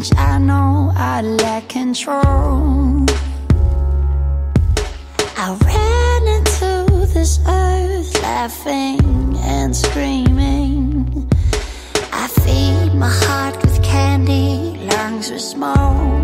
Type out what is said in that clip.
change, I know I lack control. I ran into this earth laughing and screaming. I feed my heart with candy, lungs with smoke.